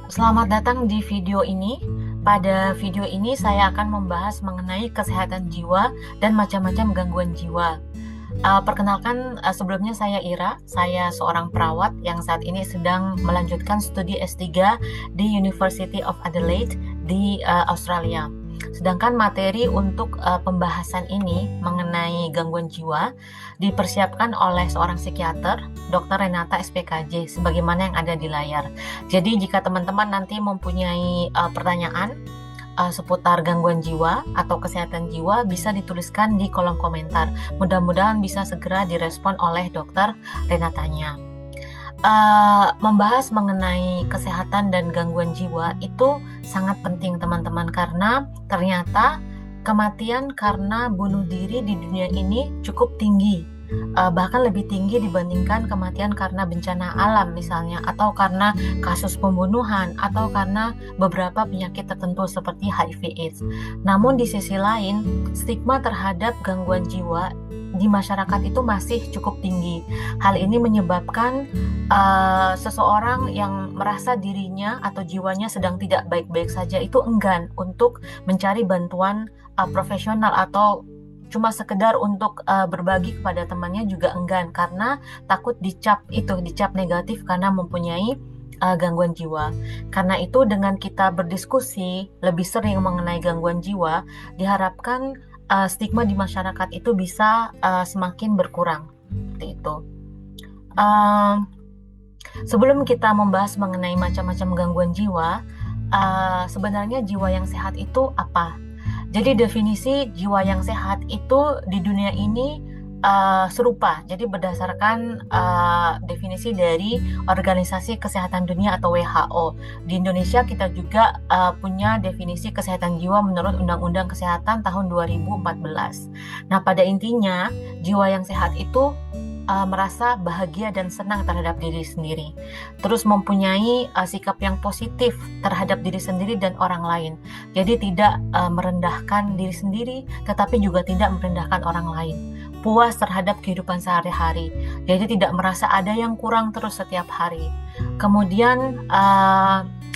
Selamat datang di video ini. Pada video ini saya akan membahas mengenai kesehatan jiwa dan macam-macam gangguan jiwa. Perkenalkan, sebelumnya saya Ira, saya seorang perawat yang saat ini sedang melanjutkan studi S3 di University of Adelaide di Australia. Sedangkan materi untuk pembahasan ini mengenai gangguan jiwa dipersiapkan oleh seorang psikiater, Dr. Renata SPKJ, sebagaimana yang ada di layar. Jadi jika teman-teman nanti mempunyai pertanyaan seputar gangguan jiwa atau kesehatan jiwa bisa dituliskan di kolom komentar. Mudah-mudahan bisa segera direspon oleh dokter Renatanya. Membahas mengenai kesehatan dan gangguan jiwa itu sangat penting teman-teman karena ternyata kematian karena bunuh diri di dunia ini cukup tinggi, bahkan lebih tinggi dibandingkan kematian karena bencana alam misalnya, atau karena kasus pembunuhan, atau karena beberapa penyakit tertentu seperti HIV/AIDS. Namun di sisi lain, stigma terhadap gangguan jiwa di masyarakat itu masih cukup tinggi. Hal ini menyebabkan seseorang yang merasa dirinya atau jiwanya sedang tidak baik-baik saja itu enggan untuk mencari bantuan profesional, atau cuma sekedar untuk berbagi kepada temannya juga enggan karena takut dicap negatif karena mempunyai gangguan jiwa. Karena itu dengan kita berdiskusi lebih sering mengenai gangguan jiwa, diharapkan stigma di masyarakat itu bisa semakin berkurang. Seperti itu. Uh, Sebelum kita membahas mengenai macam-macam gangguan jiwa, sebenarnya jiwa yang sehat itu apa? Jadi definisi jiwa yang sehat itu di dunia ini serupa. Jadi berdasarkan definisi dari Organisasi Kesehatan Dunia atau WHO. Di Indonesia kita juga punya definisi kesehatan jiwa menurut Undang-Undang Kesehatan tahun 2014. Nah, pada intinya jiwa yang sehat itu merasa bahagia dan senang terhadap diri sendiri, terus mempunyai sikap yang positif terhadap diri sendiri dan orang lain. Jadi tidak merendahkan diri sendiri, tetapi juga tidak merendahkan orang lain. Puas terhadap kehidupan sehari-hari, jadi tidak merasa ada yang kurang terus setiap hari. Kemudian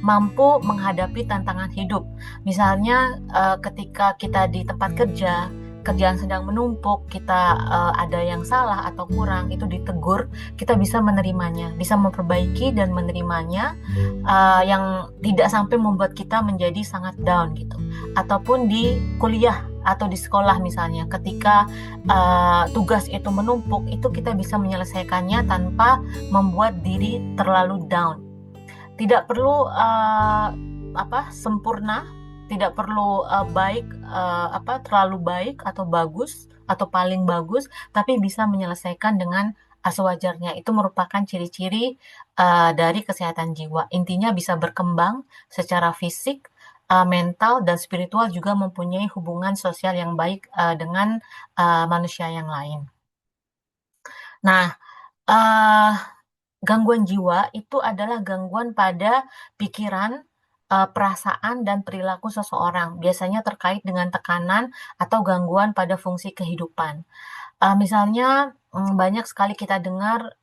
mampu menghadapi tantangan hidup. Misalnya ketika kita di tempat kerja, kerjaan sedang menumpuk, kita ada yang salah atau kurang, itu ditegur, kita bisa menerimanya, bisa memperbaiki dan menerimanya, yang tidak sampai membuat kita menjadi sangat down gitu. Ataupun di kuliah atau di sekolah misalnya, ketika tugas itu menumpuk, itu kita bisa menyelesaikannya tanpa membuat diri terlalu down. Tidak perlu sempurna, tidak perlu terlalu baik atau bagus atau paling bagus, tapi bisa menyelesaikan dengan sewajarnya. Itu merupakan ciri-ciri dari kesehatan jiwa. Intinya bisa berkembang secara fisik, mental dan spiritual, juga mempunyai hubungan sosial yang baik dengan manusia yang lain. Nah, uh, gangguan jiwa itu adalah gangguan pada pikiran, perasaan, dan perilaku seseorang, biasanya terkait dengan tekanan atau gangguan pada fungsi kehidupan. Misalnya, banyak sekali kita dengar,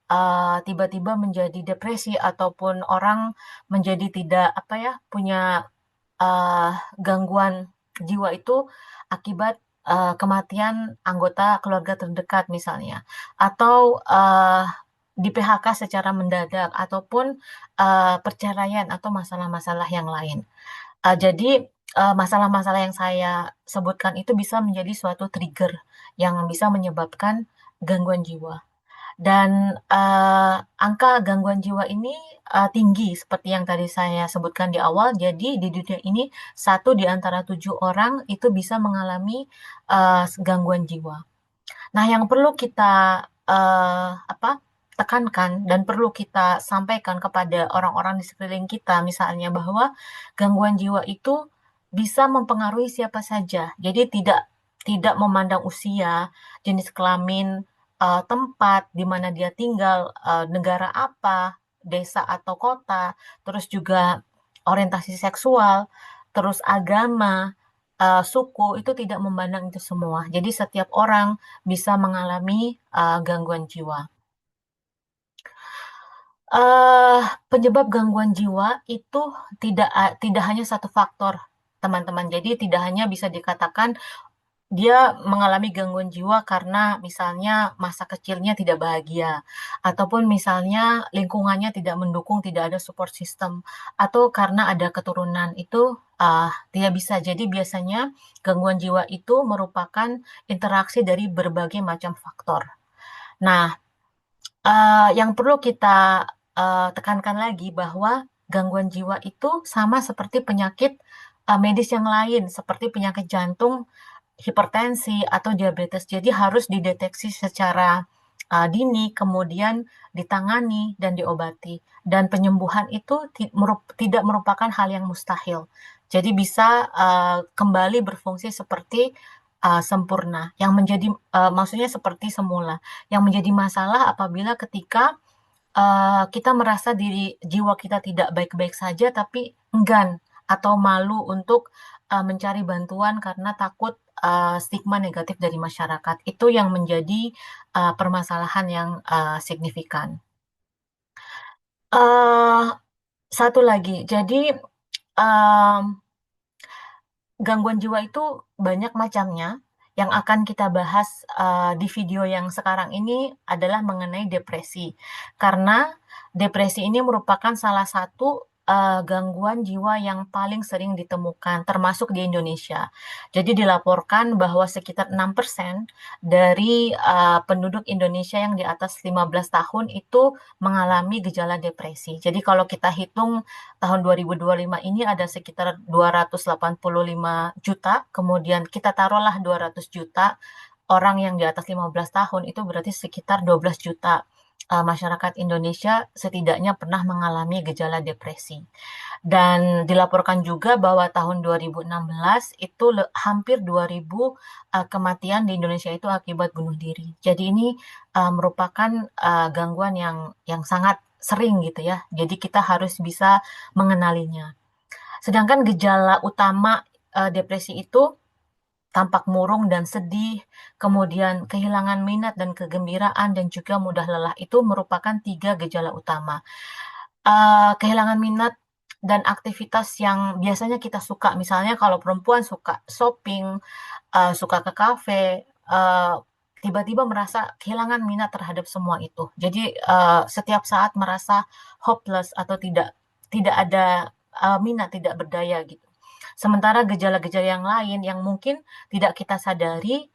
tiba-tiba menjadi depresi ataupun orang menjadi tidak, punya, gangguan jiwa itu akibat, kematian anggota keluarga terdekat misalnya, atau, di-PHK secara mendadak, ataupun perceraian atau masalah-masalah yang lain. Jadi masalah-masalah yang saya sebutkan itu bisa menjadi suatu trigger yang bisa menyebabkan gangguan jiwa. Dan angka gangguan jiwa ini tinggi seperti yang tadi saya sebutkan di awal. Jadi di dunia ini 1 di antara 7 orang itu bisa mengalami gangguan jiwa. Nah, yang perlu kita tekankan dan perlu kita sampaikan kepada orang-orang di sekeliling kita misalnya, bahwa gangguan jiwa itu bisa mempengaruhi siapa saja. Jadi tidak tidak memandang usia, jenis kelamin, tempat di mana dia tinggal, negara apa, desa atau kota, terus juga orientasi seksual, terus agama, suku, itu tidak memandang itu semua. Jadi setiap orang bisa mengalami gangguan jiwa. Eee, Penyebab gangguan jiwa itu tidak hanya satu faktor, teman-teman. Jadi tidak hanya bisa dikatakan dia mengalami gangguan jiwa karena misalnya masa kecilnya tidak bahagia, ataupun misalnya lingkungannya tidak mendukung, tidak ada support system, atau karena ada keturunan. Itu, tidak bisa. Jadi biasanya gangguan jiwa itu merupakan interaksi dari berbagai macam faktor. Nah, yang perlu kita, tekankan lagi bahwa gangguan jiwa itu sama seperti penyakit, medis yang lain, seperti penyakit jantung, hipertensi, atau diabetes. Jadi harus dideteksi secara, dini, kemudian ditangani dan diobati. Dan penyembuhan itu tidak merupakan hal yang mustahil. Jadi bisa, kembali berfungsi seperti, sempurna, yang menjadi maksudnya seperti semula. Yang menjadi masalah apabila ketika kita merasa jiwa kita tidak baik-baik saja, tapi enggan atau malu untuk, mencari bantuan karena takut, stigma negatif dari masyarakat. Itu yang menjadi, permasalahan yang, signifikan. Eee, Satu lagi, jadi, mmm gangguan jiwa itu banyak macamnya. Yang akan kita bahas, di video yang sekarang ini adalah mengenai depresi. Karena depresi ini merupakan salah satu, gangguan jiwa yang paling sering ditemukan, termasuk di Indonesia. Jadi dilaporkan bahwa sekitar 6% dari, penduduk Indonesia yang di atas 15 tahun itu mengalami gejala depresi. Jadi kalau kita hitung tahun 2025 ini ada sekitar 285 juta, kemudian kita taruhlah 200 juta orang yang di atas 15 tahun, itu berarti sekitar 12 juta masyarakat Indonesia setidaknya pernah mengalami gejala depresi. Dan dilaporkan juga bahwa tahun 2016 itu hampir 2.000 kematian di Indonesia itu akibat bunuh diri. Jadi ini merupakan gangguan yang sangat sering gitu ya. Jadi kita harus bisa mengenalinya. Sedangkan gejala utama depresi itu tampak murung dan sedih, kemudian kehilangan minat dan kegembiraan, dan juga mudah lelah. Itu merupakan 3 gejala utama. Kehilangan minat dan aktivitas yang biasanya kita suka, misalnya kalau perempuan suka shopping, suka ke kafe, tiba-tiba merasa kehilangan minat terhadap semua itu. Jadi, setiap saat merasa hopeless atau tidak ada, minat, tidak berdaya gitu. Sementara gejala-gejala yang lain yang mungkin tidak kita sadari,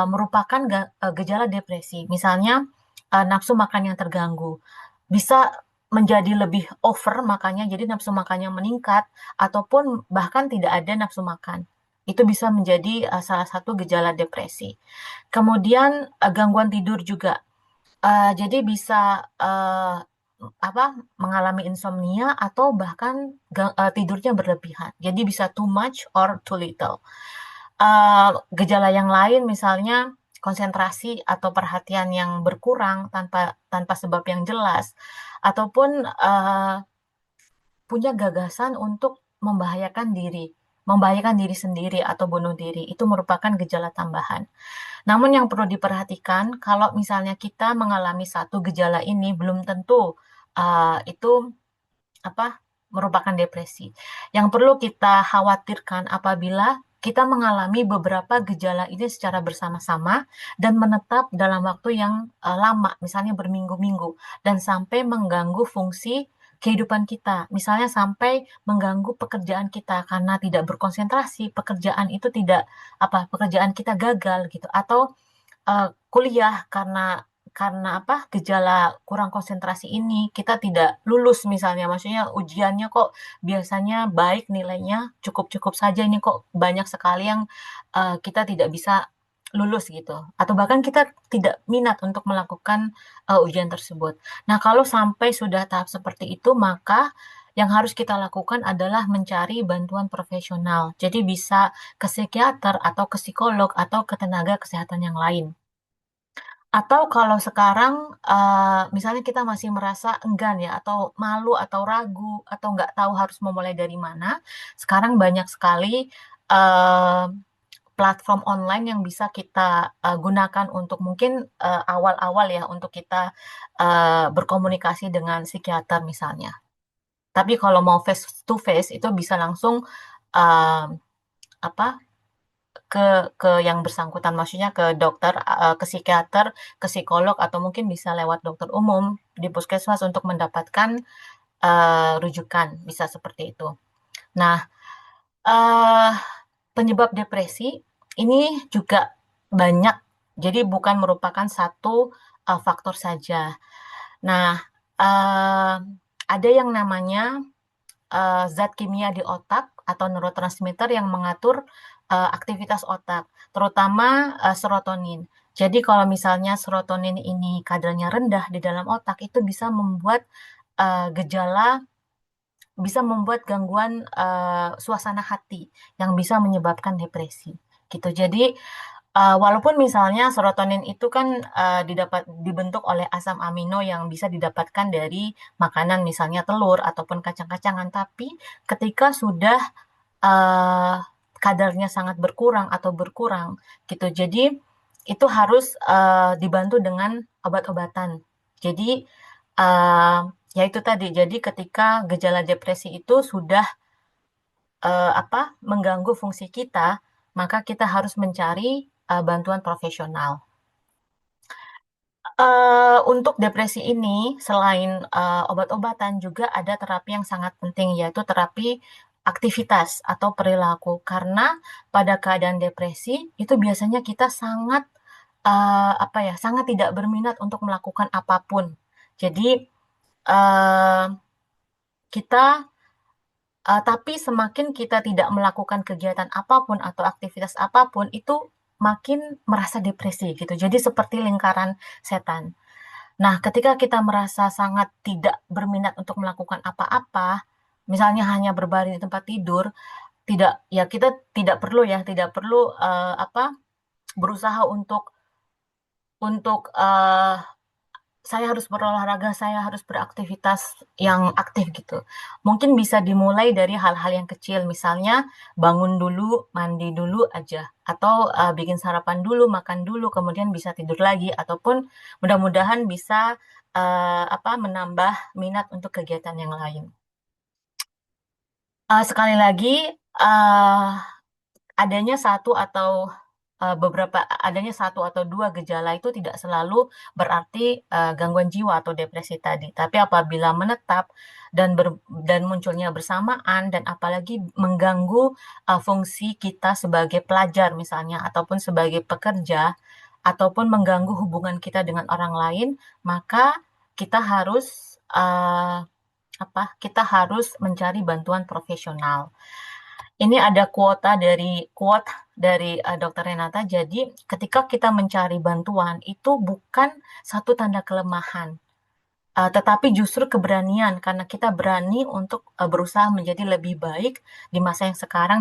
merupakan gejala depresi. Misalnya, nafsu makan yang terganggu, bisa menjadi lebih over makannya, jadi nafsu makannya meningkat, ataupun bahkan tidak ada nafsu makan. Itu bisa menjadi, salah satu gejala depresi. Kemudian, gangguan tidur juga. Jadi bisa, mengalami insomnia atau bahkan tidurnya berlebihan. Jadi bisa too much or too little. Gejala yang lain misalnya konsentrasi atau perhatian yang berkurang tanpa tanpa sebab yang jelas, ataupun, punya gagasan untuk membahayakan diri sendiri atau bunuh diri, itu merupakan gejala tambahan. Namun yang perlu diperhatikan, kalau misalnya kita mengalami satu gejala ini belum tentu, itu merupakan depresi. Yang perlu kita khawatirkan apabila kita mengalami beberapa gejala ini secara bersama-sama dan menetap dalam waktu yang, lama, misalnya berminggu-minggu, dan sampai mengganggu fungsi kehidupan kita. Misalnya sampai mengganggu pekerjaan kita karena tidak berkonsentrasi, pekerjaan kita gagal gitu, atau kuliah karena gejala kurang konsentrasi ini, kita tidak lulus misalnya, maksudnya ujiannya kok biasanya baik nilainya, cukup-cukup saja, ini kok banyak sekali yang, kita tidak bisa lulus gitu, atau bahkan kita tidak minat untuk melakukan, ujian tersebut. Nah, kalau sampai sudah tahap seperti itu, maka yang harus kita lakukan adalah mencari bantuan profesional. Jadi bisa ke psikiater atau ke psikolog atau ke tenaga kesehatan yang lain. Atau kalau sekarang, misalnya kita masih merasa enggan ya, atau malu, atau ragu, atau nggak tahu harus memulai dari mana, sekarang banyak sekali, eee, platform online yang bisa kita gunakan untuk mungkin awal-awal ya untuk kita berkomunikasi dengan psikiater misalnya. Tapi kalau mau face to face itu bisa langsung uh, apa ke yang bersangkutan, maksudnya ke dokter, ke psikiater, ke psikolog atau mungkin bisa lewat dokter umum di puskesmas untuk mendapatkan rujukan, bisa seperti itu. Nah, eee, penyebab depresi ini juga banyak, jadi bukan merupakan satu faktor saja. Nah, eee, ada yang namanya zat kimia di otak atau neurotransmitter yang mengatur aktivitas otak, terutama serotonin. Jadi kalau misalnya serotonin ini kadarnya rendah di dalam otak, itu bisa membuat gejala, bisa membuat gangguan suasana hati yang bisa menyebabkan depresi, gitu. Jadi walaupun misalnya serotonin itu kan dibentuk oleh asam amino yang bisa didapatkan dari makanan, misalnya telur ataupun kacang-kacangan, tapi ketika sudah eee, kadarnya sangat berkurang atau berkurang gitu, jadi itu harus dibantu dengan obat-obatan. Jadi eee, ya itu tadi, jadi ketika gejala depresi itu sudah mengganggu fungsi kita, maka kita harus mencari bantuan profesional. Untuk depresi ini selain obat-obatan juga ada terapi yang sangat penting, yaitu terapi aktivitas atau perilaku. Karena pada keadaan depresi itu biasanya kita sangat sangat tidak berminat untuk melakukan apapun. Jadi eee, kita tapi semakin kita tidak melakukan kegiatan apapun atau aktivitas apapun, itu makin merasa depresi gitu. Jadi seperti lingkaran setan. Nah, ketika kita merasa sangat tidak berminat untuk melakukan apa-apa, misalnya hanya berbaring di tempat tidur, kita tidak perlu berusaha untuk saya harus berolahraga, saya harus beraktivitas yang aktif gitu. Mungkin bisa dimulai dari hal-hal yang kecil, misalnya bangun dulu, mandi dulu aja, atau bikin sarapan dulu, makan dulu, kemudian bisa tidur lagi, ataupun mudah-mudahan bisa menambah minat untuk kegiatan yang lain. Sekali lagi, eee adanya satu atau adanya satu atau 2 gejala itu tidak selalu berarti gangguan jiwa atau depresi tadi. Tapi apabila menetap dan munculnya bersamaan dan apalagi mengganggu fungsi kita sebagai pelajar misalnya ataupun sebagai pekerja ataupun mengganggu hubungan kita dengan orang lain, maka kita harus kita harus mencari bantuan profesional. Ini ada quote dari Dokter Renata. Jadi, ketika kita mencari bantuan itu bukan satu tanda kelemahan, tetapi justru keberanian karena kita berani untuk berusaha menjadi lebih baik di masa yang sekarang